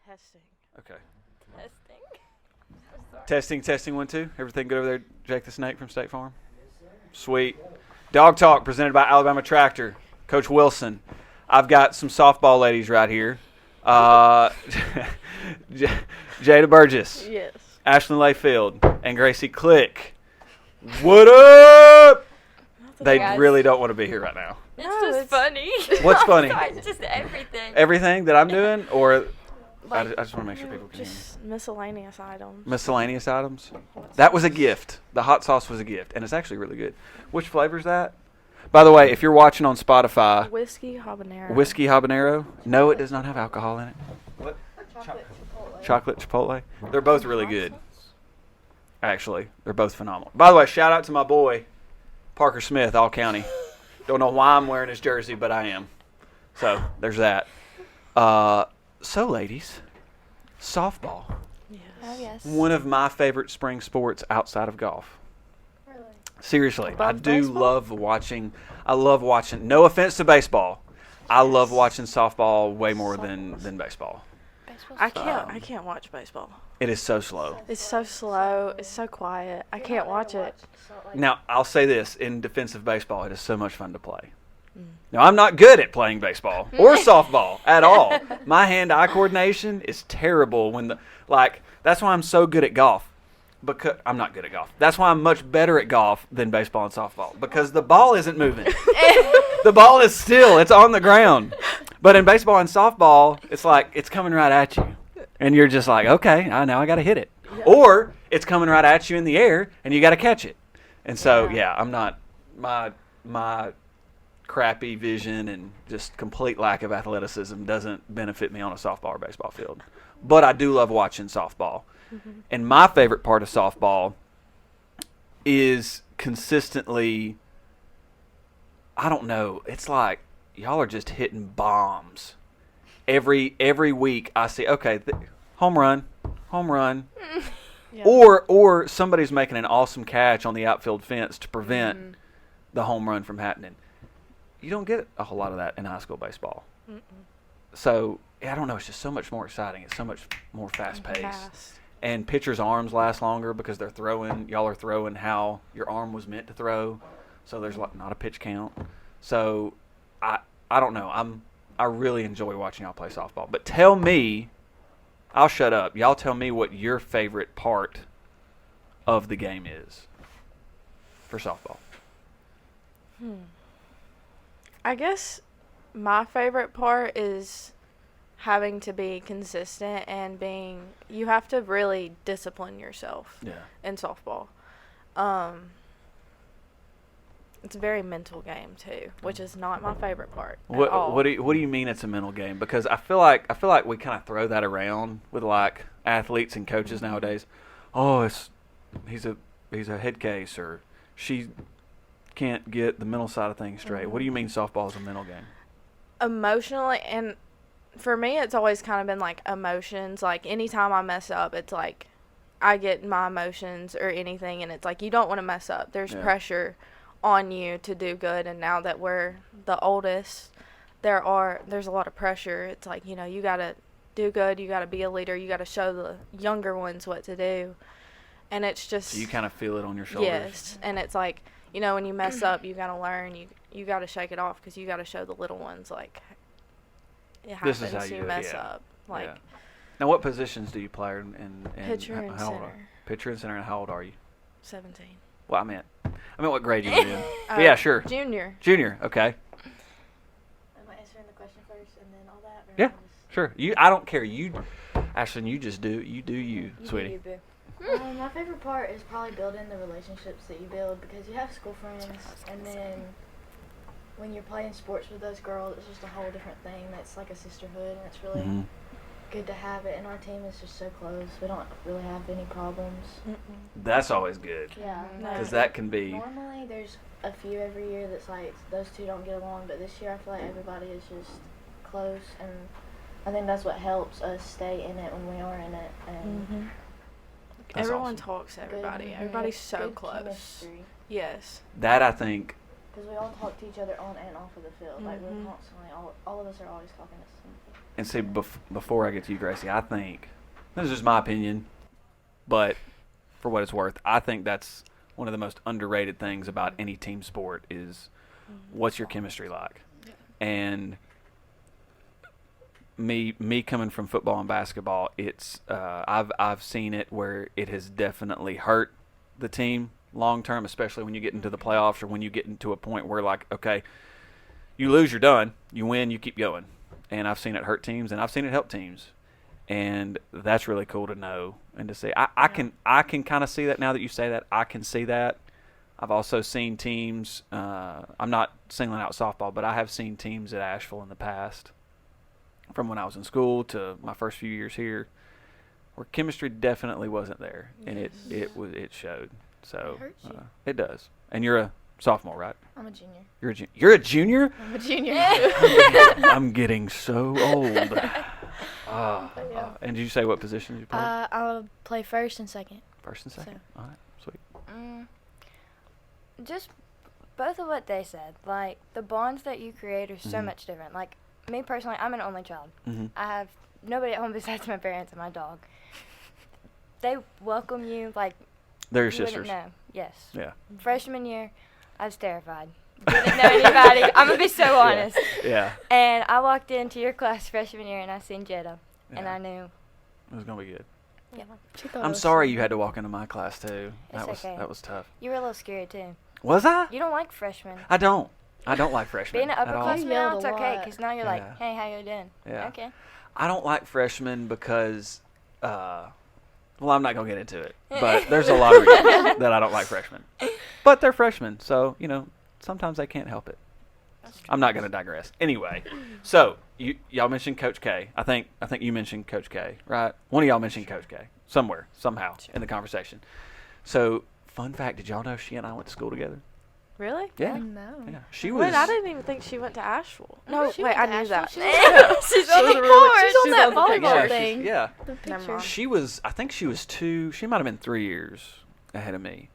Testing. Okay. Testing. So sorry. Testing, 1, 2. Everything good over there, Jake the Snake from State Farm? Sweet. Dog Talk presented by Alabama Tractor. Coach Wilson. I've got some softball ladies right here. Jayda Burgess. Yes. Ashlyn Layfield. And Gracie Click. What up? They Guys. really don't want to be here right now. It's No, just it's- funny. What's funny? Sorry, it's just everything. Everything that I'm doing, or I Like, just want to make sure people can hear me. Just miscellaneous items. Miscellaneous items. That was a gift. The hot sauce was a gift, and it's actually really good. Which flavor is that? By the way, if you're watching on Spotify, Whiskey habanero. whiskey habanero. No, it does not have alcohol in it. What? Chocolate chipotle. They're both really good. Actually, they're both phenomenal. By the way, shout out to my boy Parker Smith, All County. Don't know why I'm wearing his jersey, but I am. So there's that. So, ladies, softball. Yes. Oh, yes. One of my favorite spring sports outside of golf. Really? Seriously, I Above do baseball? love watching. I love watching. No offense to baseball, I love watching softball way more than baseball. Baseball's I can't watch baseball. It is so slow. It's so slow. It's so quiet. I can't watch it. Now, I'll say this: in defense of baseball, it is so much fun to play. Now, I'm not good at playing baseball or softball at all. My hand-eye coordination is terrible. That's why I'm so good at golf. Because I'm not good at golf. That's why I'm much better at golf than baseball and softball. Because the ball isn't moving. The ball is still. It's on the ground. But in baseball and softball, it's like it's coming right at you. And you're just like, okay, now I got to hit it. Yeah. Or it's coming right at you in the air, and you got to catch it. And so, I'm not my crappy vision and just complete lack of athleticism doesn't benefit me on a softball or baseball field. But I do love watching softball. Mm-hmm. And my favorite part of softball is consistently, I don't know, it's like y'all are just hitting bombs. Every week I see, okay, home run. Yeah. Or somebody's making an awesome catch on the outfield fence to prevent the home run from happening. You don't get a whole lot of that in high school baseball. Mm-mm. So, I don't know, it's just so much more exciting. It's so much more fast-paced. And pitchers' arms last longer because y'all are throwing how your arm was meant to throw. So there's not a pitch count. So, I don't know. I really enjoy watching y'all play softball. But tell me, I'll shut up. Y'all tell me what your favorite part of the game is for softball. I guess my favorite part is having to be consistent and you have to really discipline yourself in softball. It's a very mental game too, which is not my favorite part at all. What do you mean it's a mental game? Because I feel like we kind of throw that around with like athletes and coaches nowadays. Oh, he's a head case, or she can't get the mental side of things straight. What do you mean softball is a mental game? Emotionally, and for me it's always kind of been like emotions. Like anytime I mess up, it's like I get my emotions or anything, and it's like you don't want to mess up. There's pressure on you to do good, and now that we're the oldest, there's a lot of pressure. It's like, you got to do good, you got to be a leader, you got to show the younger ones what to do. And it's just, so you kind of feel it on your shoulders. Yes, and it's like, when you mess up, you got to learn, you got to shake it off, because you got to show the little ones, like, it happens, this is how you mess up. Like, now what positions do you play in pitcher and center. Pitcher and center, and how old are you? 17. Well, I meant what grade you were in. Yeah, sure. Junior. Okay. Am I answering the question first and then all that? Yeah, sure. I don't care. Ashlyn, you just do you, sweetie. My favorite part is probably building the relationships that you build, because you have school friends, and then when you're playing sports with those girls, it's just a whole different thing. That's like a sisterhood, and it's really good to have it. And our team is just so close. We don't really have any problems. That's always good. Yeah. Because that can be. Normally, there's a few every year that's like those two don't get along, but this year I feel like everybody is just close, and I think that's what helps us stay in it when we are in it. And everyone awesome. Talks to everybody. Everybody's so close. Chemistry. Yes. That, I think, because we all talk to each other on and off of the field. Like, we're constantly, all of us are always talking to somebody. And see, before I get to you, Gracie, I think, this is just my opinion, but for what it's worth, I think that's one of the most underrated things about any team sport is what's your chemistry like. Yeah. And me coming from football and basketball, it's I've seen it where it has definitely hurt the team long term, especially when you get into the playoffs or when you get into a point where, like, okay, you lose, you're done. You win, you keep going. And I've seen it hurt teams, and I've seen it help teams. And that's really cool to know and to see. I can kind of see that now that you say that. I can see that. I've also seen teams, I'm not singling out softball, but I have seen teams at Asheville in the past, from when I was in school to my first few years here, where chemistry definitely wasn't there, and it showed. So It hurts you. It does. And you're a sophomore, right? I'm a junior. You're a junior? I'm a junior. I'm getting so old. And did you say what position you play? I'll play first and second. First and second. All right, sweet. Just both of what they said. Like, the bonds that you create are so much different. Like, me personally, I'm an only child. I have nobody at home besides my parents and my dog. They welcome you like They're your you wouldn't sisters. know. Yes. Yeah. Freshman year, I was terrified. Didn't know anybody. I'm going to be so honest. Yeah. And I walked into your class freshman year, and I seen Jayda, and Yeah. I knew. It was going to be good. Yeah. I'm sorry you had to walk into my class, too. It's okay. That was tough. You were a little scary, too. Was I? You don't like freshmen. I don't like freshmen. Being an at all. upperclassman You now, yelled it's a okay, lot. because now you're like, Yeah. hey, how you doing? Yeah. Okay. I don't like freshmen because, well, I'm not going to get into it. But there's a lot of reasons that I don't like freshmen. But they're freshmen, so, sometimes they can't help it. I'm not going to digress. Anyway, so y'all mentioned Coach K. I think you mentioned Coach K, right? One of y'all mentioned Coach K somewhere, somehow in the conversation. So, fun fact, did y'all know she and I went to school together? Really? Yeah. No. Yeah. She was. Wait, I didn't even think she went to Asheville. No, She wait, went I to knew that. Asheville. She's on the board. She's on that volleyball Yeah, thing. yeah. The Never picture. mind. She was, I think she was she might have been 3 years ahead of me.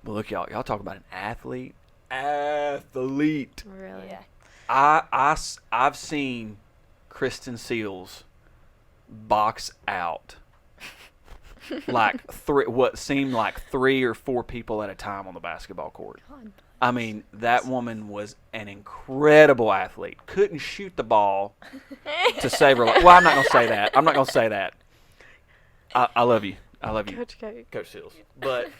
But look, y'all talk about an athlete. Athlete. Really? Yeah. I've seen Kristen Seals box out like what seemed like 3 or 4 people at a time on the basketball court. God. I mean, that woman was an incredible athlete. Couldn't shoot the ball to save her life. Well, I'm not going to say that. I love you. I love you, Coach K. Coach Seals. But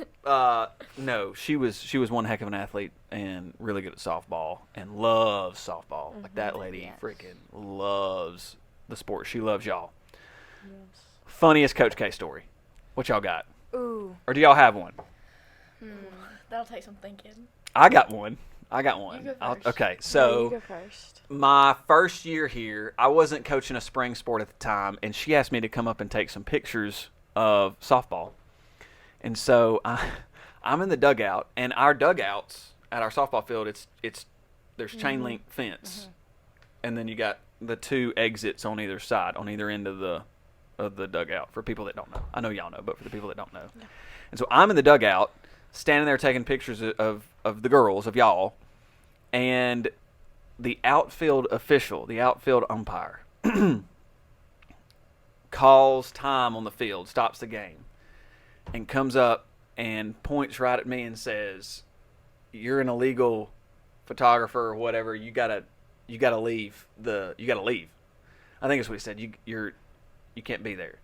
no, she was one heck of an athlete and really good at softball and loves softball. Like that lady freaking loves the sport. She loves y'all. Yes. Funniest Coach K story. What y'all got? Ooh. Or do y'all have one? That'll take some thinking. I got one. You go first. Okay, You so go first. my first year here, I wasn't coaching a spring sport at the time, and she asked me to come up and take some pictures of softball. And so I'm in the dugout, and our dugouts at our softball field, there's chain link fence, and then you got the 2 exits on either side, on either end of the dugout. For people that don't know, I know y'all know, but for the people that don't know, and so I'm in the dugout, standing there taking pictures of the girls, of y'all, and the outfield official, the outfield umpire, calls time on the field, stops the game, and comes up and points right at me and says, "You're an illegal photographer or whatever. You gotta leave. You gotta leave." I think that's what he said. You can't be there.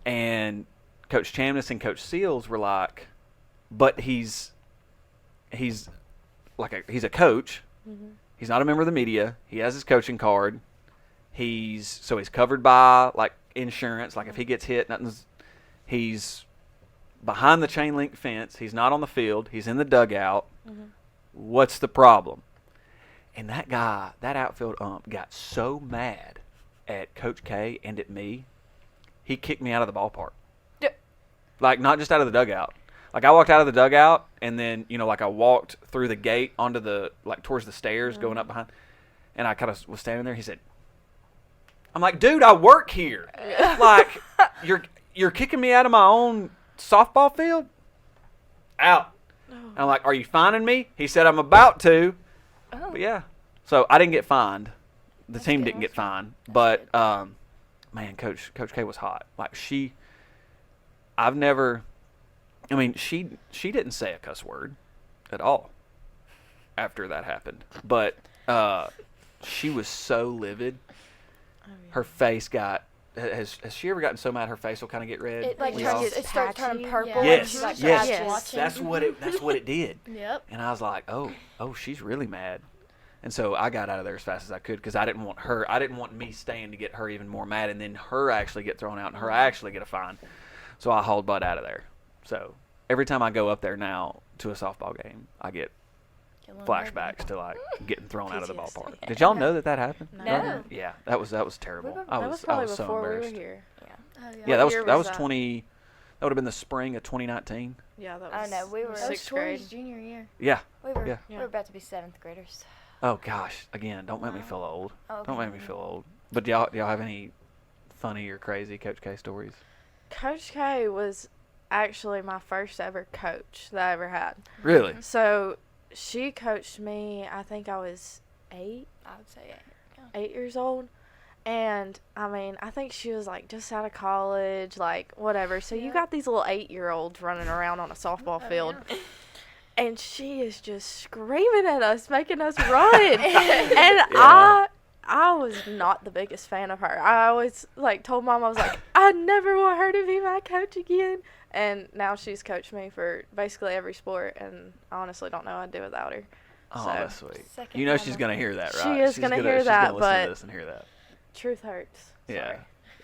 And Coach Chamness and Coach Seals were like, but he's a coach. He's not a member of the media. He has his coaching card. He's covered by like insurance. Like if he gets hit, he's behind the chain link fence. He's not on the field. He's in the dugout. What's the problem? And that guy, that outfield ump, got so mad at Coach K and at me, he kicked me out of the ballpark. Like, not just out of the dugout. Like, I walked out of the dugout, and then, I walked through the gate onto towards the stairs going up behind. And I kind of was standing there. He said, I'm like, dude, I work here. Like, you're kicking me out of my own softball field? Out. And I'm like, are you fining me? He said, I'm about to. Oh. But yeah. So I didn't get fined. The That's team good. didn't get That's fined. good. But, That's man, Coach K was hot. Like, I've never, I mean, she didn't say a cuss word at all after that happened. But she was so livid. Her face got, has she ever gotten so mad her face will kind of get red? It like We turns, all- it starts turning purple. Yeah. and Yes, she's, like, yes. patchy. Watching. That's what it did. Yep. And I was like, oh, she's really mad. And so I got out of there as fast as I could because I didn't want me staying to get her even more mad and then her actually get thrown out and her actually get a fine. So I hauled butt out of there. So every time I go up there now to a softball game, I get flashbacks to like getting thrown out of the ballpark. Did y'all know that happened? No. Yeah, that was terrible. I That was probably so before we were embarrassed. here. Oh, Yeah, that What year was was that? 20. That would have been the spring of 2019. Yeah, that I was. know, we were- That was 6th grade. Tori's junior year. Yeah. We were Yeah. we were about to be 7th graders. Oh gosh, again, don't make me feel old. Oh, Don't okay. make me feel old. But do y'all have any funny or crazy Coach K stories? Coach K was actually my first ever coach that I ever had. Really? So she coached me. I think I was 8 I would say 8 years old. And I mean, I think she was like just out of college, like whatever. So you Yeah. got these little 8-year-olds running around on a softball Oh, field. yeah. And she is just screaming at us, making us run. And I was not the biggest fan of her. I always like told Mom, I was like, I never want her to be my coach again. And now she's coached me for basically every sport, and I honestly don't know what I'd do without her. Oh, So, that's sweet. Second You know time she's I gonna think. hear that, She right? is She's gonna hear she's that, gonna listen but- to this and hear that. Truth hurts. Yeah. Sorry.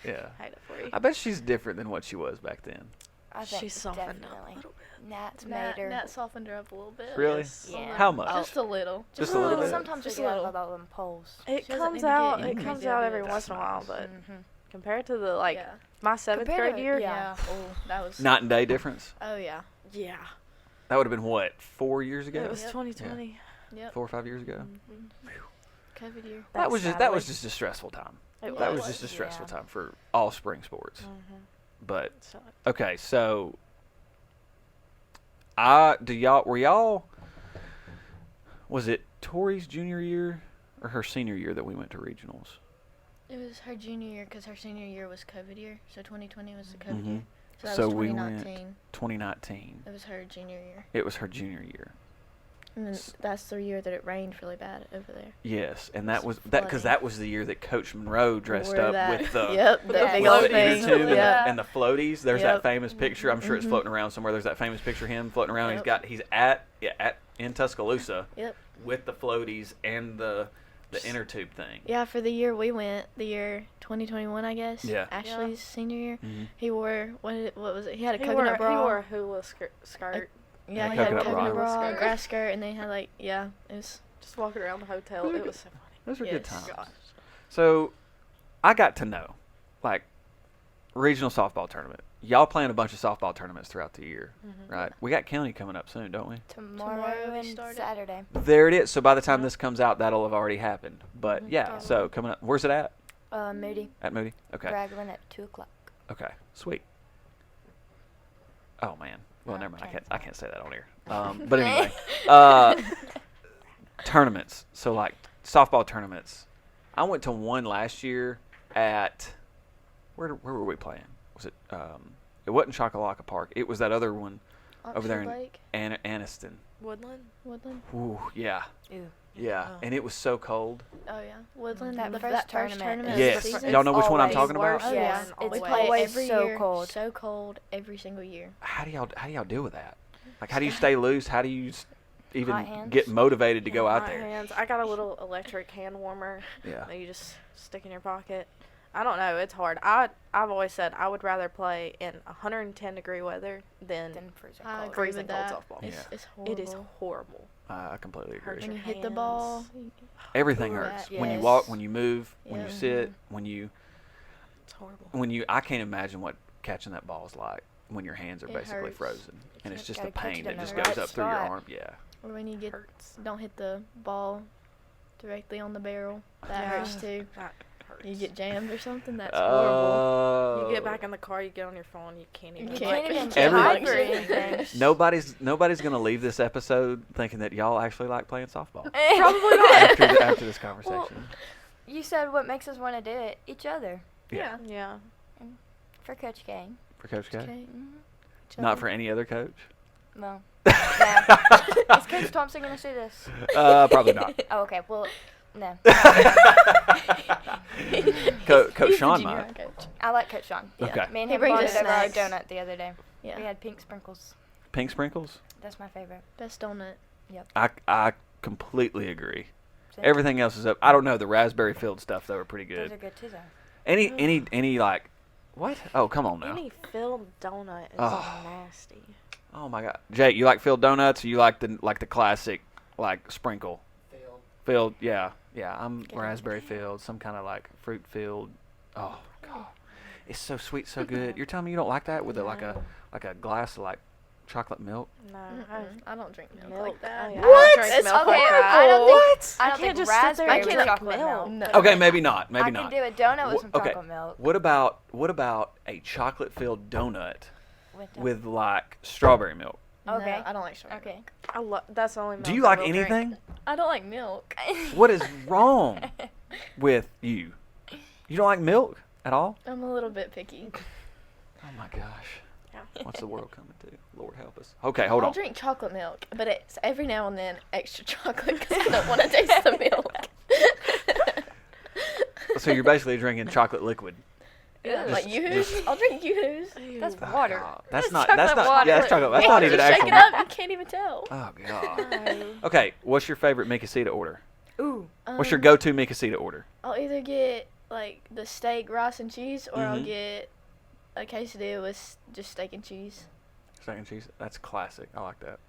Yeah. I hate it for you. I bet she's different than what she was back then. I think She's softened up definitely. a little bit. Nat's Nat, made her. Nat softened her up a little bit. Really? Yes. Yeah. How much? Just a little. Just a little bit. Sometimes Just we a get little. out of them poles. It She doesn't comes need to out. get It any comes crazy out out of every it. once in a while, That's but Mm-hmm. compared to the like Yeah. my 7th Compared grade to- year, Yeah. Oh, that was. Night and day difference. Oh yeah. yeah, That would have been what, 4 years ago? it was Yep. 2020. Yep. 4 or 5 years ago. COVID year. That was Sadly. just a stressful time. It That was. was just a stressful Yeah. time for all spring sports. Mhm. But So, okay, so were y'all, was it Tori's junior year or her senior year that we went to regionals? It was her junior year because her senior year was COVID year. So 2020 was the COVID Mhm. year. So that So was we 2019. 2019. It was her junior year. It was her junior year. And then that's the year that it rained really bad over there. Yes, and that It's was that because flooding. that was the year that Coach Monroe dressed Wore up that- with the Yep, with the the big float old with the inner thing. tube and, Yeah. and the floaties. There's that Yep. famous picture. I'm sure it's Mhm. floating around somewhere. There's that famous picture of him floating around. Yep. He's in Tuscaloosa Yep. with the floaties and the inner tube thing. Yeah, for the year we went, the year 2021, I guess. Yeah. Ashley's senior year. Mhm. He wore what was it? He had a he coconut wore, bra. he wore a hula skirt. Yeah, a he had a coconut coconut bra. bra, a Skirt. grass skirt, and they had like it was. Just walking around the hotel. It was so funny. Those were good Yes. times. Gosh. So, I got to know, like, regional softball tournament. Y'all playing a bunch of softball tournaments throughout the year, Mhm. right? We got county coming up soon, don't we? Tomorrow we and started. Saturday. There it is. So by the time this comes out, that'll have already happened. But Mhm. yeah, so coming up. Where's it at? Moody. At Moody. Okay. Raglan at 2:00. Okay. Sweet. Oh man. Well, Oh, never mind. can't I can't say that on here. But anyway, tournaments. So like softball tournaments. I went to one last year at where were we playing? Was it? It wasn't Chocolaca Park. It was that other one over there in Lake, Anniston. Woodland. Woodland. Ooh, yeah. Ew. Yeah, Oh. and it was so cold. Oh yeah, Woodland. That the, first that first tournament tournament. is Yes. Of the season. Y'all know which one I'm always talking about? worse Oh yeah, one, It's always. always every so year, cold. so cold every single year. How do y'all deal with that? Like, how do you stay loose? How do you even Hot hands. get motivated to go out Hot there? hands. I got a little electric hand warmer Yeah. that you just stick in your pocket. I don't know. It's hard. I've always said I would rather play in 110-degree weather than Then freezing I cold. agree freezing with cold that. softball. It's, Yeah. it's horrible. It is horrible. I completely agree. Hurts When you your hit the ball, hands. Everything Ooh, hurts. that- When you yes. walk, when you move, when you Yeah. sit, when you It's horrible. I can't imagine what catching that ball is like when your hands are It basically hurts. frozen, and it's just the Gotta catch pain it in that just the goes right up through your spot. arm. Yeah. or when you Hurts. don't hit the ball directly on the barrel, that Yeah. hurts too. hurts. You get jammed or something. That's horrible. You get back in the car, you get on your phone, you can't even. You can't even type or anything. Nobody's gonna leave this episode thinking that y'all actually like playing softball Probably not. after this conversation. Well, you said what makes us want to do it? Each other. Yeah. Yeah. For Coach K. For Coach K. Okay. Not for any other coach. No. Nah. Is Coach Thompson going to see this? Probably not. Oh, okay. Well, no. Coach He's Sean the junior might. coach. I like Coach Sean. Yeah. Okay. Me and He him brings bonded us over our snacks. donut the other day. Yeah. We had pink sprinkles. Pink sprinkles. That's my favorite. Best donut. I completely agree. See? Everything else is up. I don't know, the raspberry filled stuff though are pretty Those good. are good too, though. Any like what? Oh, come on now. Any filled donut is Oh. nasty. Oh my God, Jake, you like filled donuts or you like the classic like sprinkle? Filled, yeah. I'm raspberry filled, some kind of like fruit filled. Oh God, it's so sweet, so good. You're telling me you don't like that with like a glass of like chocolate milk? No, I don't drink milk, milk like that. Oh, yeah, What? I don't drink It's milk okay, like that. I don't think What? I I don't can't think just sit there raspberry and with drink chocolate milk. milk. No. Okay, maybe not. I Maybe can not. do a donut with some Okay. chocolate milk. What about a chocolate filled donut With with like strawberry milk? Okay. No, I don't like strawberry. Okay. That's the only milk Do you I like will drink. anything? I don't like milk. What is wrong with you? You don't like milk at all? I'm a little bit picky. Oh my gosh. Yeah. What's the world coming to? Lord help us. Okay, hold I'll on. drink chocolate milk, but it's every now and then extra chocolate because I don't want to taste the milk. So you're basically drinking chocolate liquid. Yeah, Just- like Yoo-Hoos. I'll drink Yoo-Hoos. That's Oh, water. God. That's It's not. chocolate That's not. water. Yeah, that's chocolate. That's Yeah, not even just actual. shake it up. You can't even tell. Oh God. No. Okay, what's your favorite Mikasita order? Ooh. What's your go-to Mikasita order? I'll either get like the steak, rice, and cheese, or I'll Mhm. get a quesadilla with just steak and cheese. Steak and cheese. That's classic. I like that.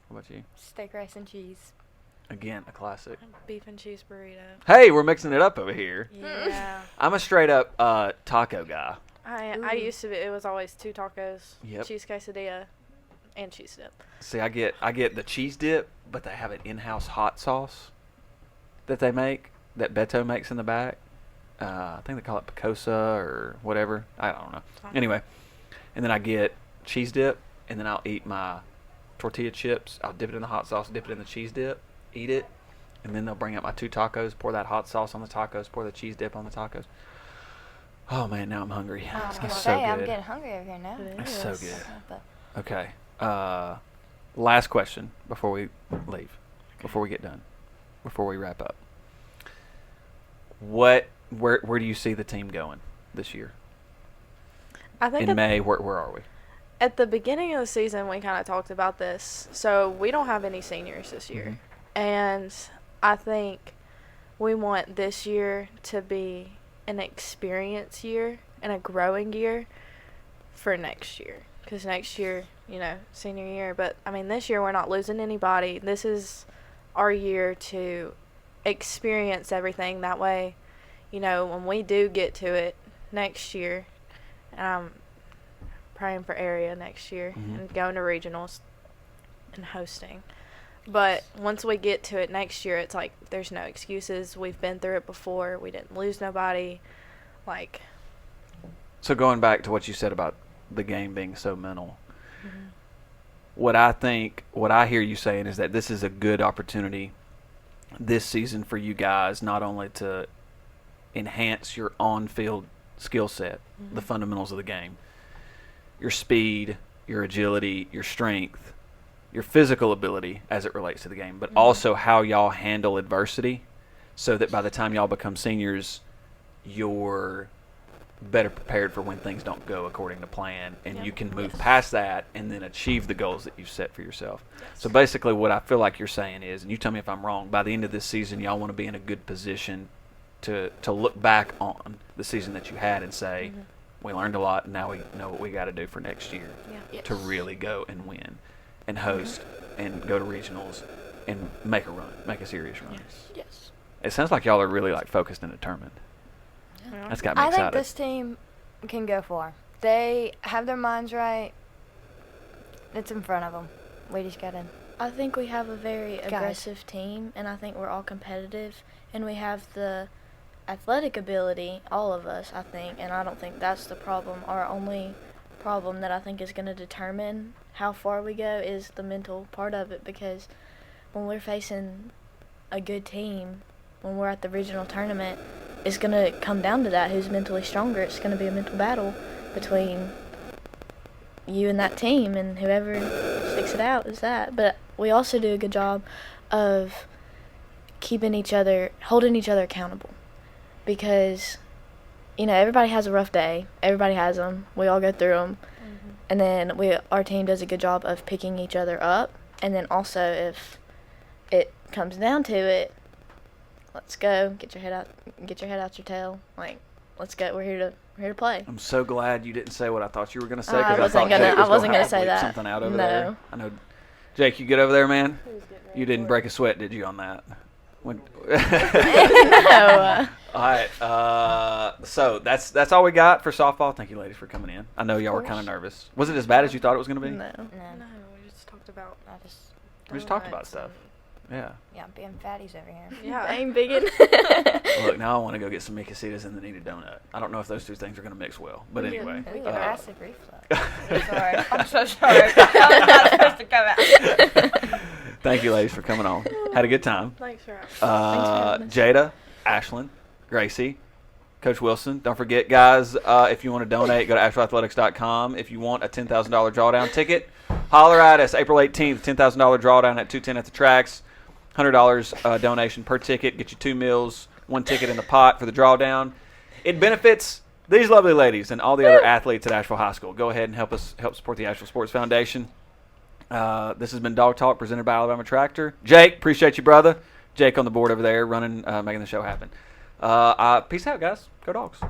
What about you? Steak, rice, and cheese. Again, a classic. Beef and cheese burrito. Hey, we're mixing it up over here. Yeah. I'm a straight up taco guy. I used to be. It was always 2 tacos, Yep. cheese quesadilla, and cheese dip. See, I get the cheese dip, but they have an in-house hot sauce that they make, that Beto makes in the back. I think they call it picosa or whatever. I don't know. Anyway, and then I get cheese dip, and then I'll eat my tortilla chips. I'll dip it in the hot sauce, dip it in the cheese dip, eat it, and then they'll bring out my 2 tacos, pour that hot sauce on the tacos, pour the cheese dip on the tacos. Oh man, now I'm hungry. I was It's gonna so say, I'm good. getting hungry over here now. It's so Yes. good. But Okay. Last question before we leave, before we get done, before we wrap up. Where do you see the team going this year? I think In May, where are we? at the beginning of the season, we kind of talked about this. So we don't have any seniors this year. And I think we want this year to be an experience year and a growing year for next year. Because next year, senior year. But, I mean, this year we're not losing anybody. This is our year to experience everything. That way, when we do get to it next year, and I'm praying for area next year and going to regionals and hosting. But once we get to it next year, it's like there's no excuses. We've been through it before. We didn't lose nobody. So going back to what you said about the game being so mental, what I hear you saying is that this is a good opportunity this season for you guys not only to enhance your on-field skill set, the fundamentals of the game, your speed, your agility, your strength, your physical ability as it relates to the game, but also how y'all handle adversity so that by the time y'all become seniors, you're better prepared for when things don't go according to plan, and you can move past that and then achieve the goals that you've set for yourself. So basically what I feel like you're saying is, and you tell me if I'm wrong, by the end of this season, y'all want to be in a good position to look back on the season that you had and say, we learned a lot, and now we know what we got to do for next year to really go and win and host and go to regionals and make a serious run. Yes. It sounds like y'all are really focused and determined. That's got me I excited. think this team can go far. They have their minds right. It's in front of them. We just got to. I think we have a very aggressive team, and I think we're all competitive, and we have the athletic ability, all of us, I think, and I don't think that's the problem. Our only problem that I think is going to determine how far we go is the mental part of it, because when we're facing a good team, when we're at the regional tournament, it's going to come down to that, who's mentally stronger. It's going to be a mental battle between you and that team, and whoever sticks it out is that. But we also do a good job of holding each other accountable, because everybody has a rough day. Everybody has them. We all go through them. Mm-hmm. And then our team does a good job of picking each other up. And then also, if it comes down to it, let's go. Get your head out your tail. Like, let's go. We're here to play. I'm so glad you didn't say what I thought you were going to say, I because I wasn't gonna say that. Something out over there. I know, Jake. You get over there, man. You didn't break a sweat, did you, on that? No. All right. So that's all we got for softball. Thank you, ladies, for coming in. I know y'all were kind of nervous. Was it as bad as you thought it was going to be? No. No, we just talked about. We just talked about stuff. Yeah. Yeah, I'm being fatties over here. Yeah. I'm biggin'. Look, now I want to go get some Mickey Citas and the kneaded donut. I don't know if those two things are going to mix well, but anyway. We get acid reflux. Sorry. I'm so sorry. That was not supposed to come out. Thank you, ladies, for coming on. Had a good time. Thanks for having us. Jayda, Ashlyn, Gracie, Coach Wilson. Don't forget, guys, if you want to donate, go to AshvilleAthletics.com. If you want a $10,000 drawdown ticket, holler at us. April 18th, $10,000 drawdown at 210 at the tracks. $100 donation per ticket. Get you 2 meals, 1 ticket in the pot for the drawdown. It benefits these lovely ladies and all the other athletes at Asheville High School. Go ahead and help support the Asheville Sports Foundation. This has been Dog Talk presented by Alabama Tractor. Jake, appreciate you, brother. Jake on the board over there running, making the show happen. Peace out, guys. Go Dogs.